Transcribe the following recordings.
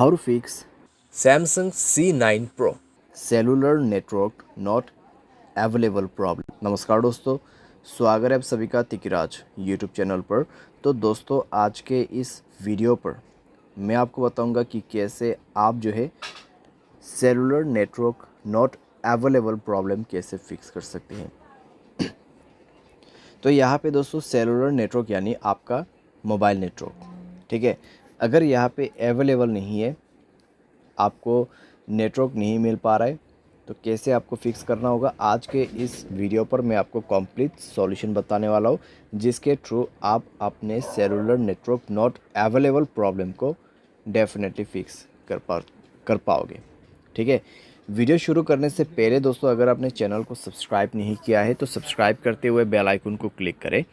How to fix Samsung C9 Pro। Cellular network not available problem. नमस्कार दोस्तों, स्वागत है आप सभी का तिकिराज यूट्यूब चैनल पर। तो दोस्तों, आज के इस वीडियो पर मैं आपको बताऊंगा कि कैसे आप जो है cellular network not available problem कैसे फिक्स कर सकते हैं। तो यहाँ पे दोस्तों सेलुलर नेटवर्क यानी आपका मोबाइल नेटवर्क, ठीक है। अगर यहाँ पे अवेलेबल नहीं है, आपको नेटवर्क नहीं मिल पा रहा है, तो कैसे आपको फिक्स करना होगा, आज के इस वीडियो पर मैं आपको कंप्लीट सॉल्यूशन बताने वाला हूँ, जिसके थ्रू आप अपने cellular network not available problem को डेफिनेटली फिक्स कर पाओगे, ठीक है। वीडियो शुरू करने से पहले दोस्तों, अगर आपने चैनल को सब्सक्राइब नहीं किया है तो सब्सक्राइब करते हुए बेल आइकन को क्लिक करें।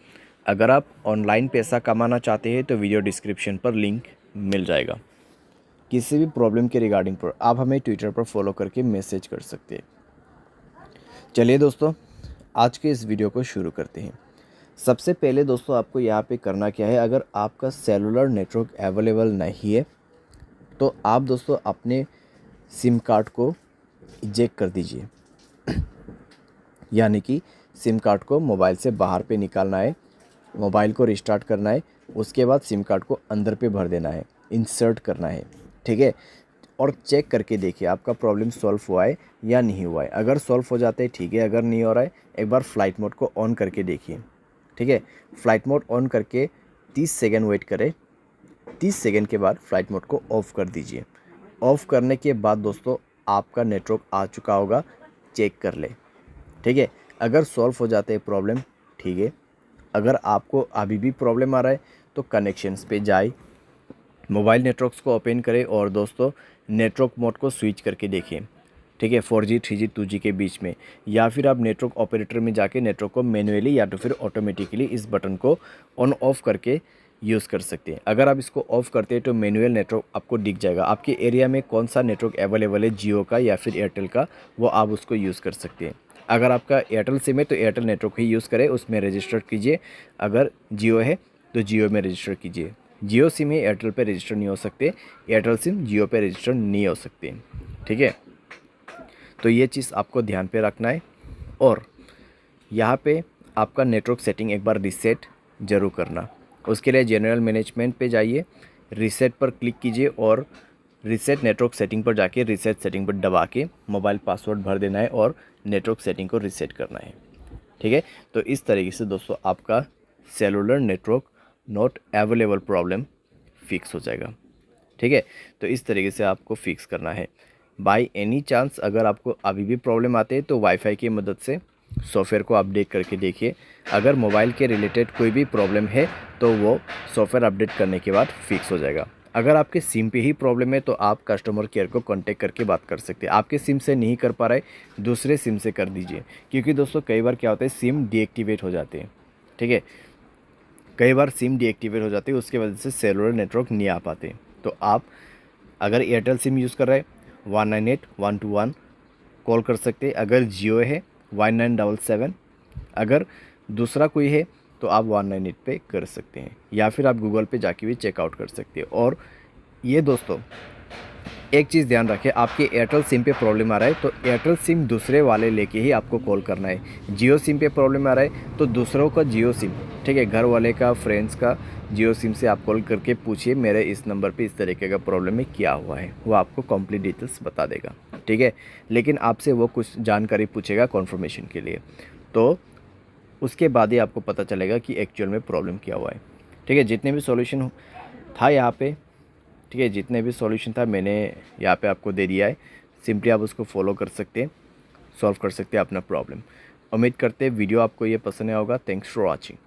अगर आप ऑनलाइन पैसा कमाना चाहते हैं तो वीडियो डिस्क्रिप्शन पर लिंक मिल जाएगा। किसी भी प्रॉब्लम के रिगार्डिंग पर आप हमें ट्विटर पर फॉलो करके मैसेज कर सकते हैं। चलिए दोस्तों, आज के इस वीडियो को शुरू करते हैं। सबसे पहले दोस्तों, आपको यहाँ पे करना क्या है, अगर आपका सेलुलर नेटवर्क अवेलेबल नहीं है तो आप दोस्तों अपने सिम कार्ड को इजेक्ट कर दीजिए। यानी कि सिम कार्ड को मोबाइल से बाहर पे निकालना है, मोबाइल को रिस्टार्ट करना है, उसके बाद सिम कार्ड को अंदर पे भर देना है, इंसर्ट करना है, ठीक है। और चेक करके देखिए आपका प्रॉब्लम सॉल्व हुआ है या नहीं हुआ है। अगर सॉल्व हो जाता है ठीक है, अगर नहीं हो रहा है एक बार फ़्लाइट मोड को ऑन करके देखिए, ठीक है। फ़्लाइट मोड ऑन करके 30 सेकेंड वेट करें। 30 सेकेंड के बाद फ़्लाइट मोड को ऑफ़ कर दीजिए। ऑफ़ करने के बाद दोस्तों आपका नेटवर्क आ चुका होगा, चेक कर ले, ठीक है। अगर सॉल्व हो जाते हैं प्रॉब्लम, ठीक है। अगर आपको अभी भी प्रॉब्लम आ रहा है तो कनेक्शंस पे जाए, मोबाइल नेटवर्क्स को ओपन करें और दोस्तों नेटवर्क मोड को स्विच करके देखिए, ठीक है। 4G 3G 2G के बीच में, या फिर आप नेटवर्क ऑपरेटर में जाके नेटवर्क को मैनुअली या तो फिर ऑटोमेटिकली इस बटन को ऑन ऑफ करके यूज़ कर सकते हैं। अगर आप इसको ऑफ़ करते हैं तो मैनुअल नेटवर्क आपको दिख जाएगा, आपके एरिया में कौन सा नेटवर्क अवेलेबल है, जियो का या फिर एयरटेल का, वो आप उसको यूज़ कर सकते हैं। अगर आपका एयरटेल सिम है तो एयरटेल नेटवर्क ही यूज़ करें, उसमें रजिस्टर कीजिए। अगर जियो है तो जियो में रजिस्टर कीजिए। जियो सिम है, एयरटेल पे रजिस्टर नहीं हो सकते, एयरटेल सिम जियो पे रजिस्टर नहीं हो सकते, ठीक है। तो ये चीज़ आपको ध्यान पे रखना है। और यहाँ पे आपका नेटवर्क सेटिंग एक बार रीसेट ज़रूर करना। उसके लिए जनरल मैनेजमेंट पे जाइए, रीसेट पर क्लिक कीजिए और रीसेट नेटवर्क सेटिंग पर जाके रीसेट सेटिंग पर दबा के मोबाइल पासवर्ड भर देना है और नेटवर्क सेटिंग को रीसेट करना है, ठीक है। तो इस तरीके से दोस्तों आपका cellular network not available problem fix हो जाएगा, ठीक है। तो इस तरीके से आपको फिक्स करना है। बाय एनी चांस अगर आपको अभी भी प्रॉब्लम आते हैं तो वाईफाई की मदद से सॉफ्टवेयर को अपडेट करके देखिए। अगर मोबाइल के रिलेटेड कोई भी प्रॉब्लम है तो वो सॉफ्टवेयर अपडेट करने के बाद फिक्स हो जाएगा। अगर आपके सिम पे ही प्रॉब्लम है तो आप कस्टमर केयर को कांटेक्ट करके बात कर सकते हैं। आपके सिम से नहीं कर पा रहे, दूसरे सिम से कर दीजिए, क्योंकि दोस्तों कई बार क्या होता है सिम डीएक्टिवेट हो जाते हैं, ठीक है। कई बार सिम डीएक्टिवेट हो जाती है, उसके वजह से सेलुलर नेटवर्क नहीं आ पाते। तो आप अगर एयरटेल सिम यूज़ कर रहे हैं 198-121 कॉल कर सकते हैं। अगर जियो है 1977, अगर दूसरा कोई है तो आप 198 पे कर सकते हैं, या फिर आप गूगल पे जाके भी चेकआउट कर सकते हैं। और ये दोस्तों एक चीज़ ध्यान रखें, आपके एयरटेल सिम पे प्रॉब्लम आ रहा है तो एयरटेल सिम दूसरे वाले लेके ही आपको कॉल करना है। जियो सिम पे प्रॉब्लम आ रहा है तो दूसरों का जियो सिम, ठीक है, घर वाले का, फ्रेंड्स का जियो सिम से आप कॉल करके पूछिए मेरे इस नंबर पे इस तरीके का प्रॉब्लम है, क्या हुआ है, वो आपको कंप्लीट डिटेल्स बता देगा, ठीक है। लेकिन आपसे वो कुछ जानकारी पूछेगा कन्फर्मेशन के लिए, तो उसके बाद ही आपको पता चलेगा कि एक्चुअल में प्रॉब्लम क्या हुआ है, ठीक है। जितने भी सॉल्यूशन था यहाँ पे, ठीक है, जितने भी सॉल्यूशन था मैंने यहाँ पे आपको दे दिया है। सिंपली आप उसको फॉलो कर सकते हैं, सॉल्व कर सकते हैं अपना प्रॉब्लम। उम्मीद करते हैं वीडियो आपको ये पसंद आया होगा। Thanks for watching.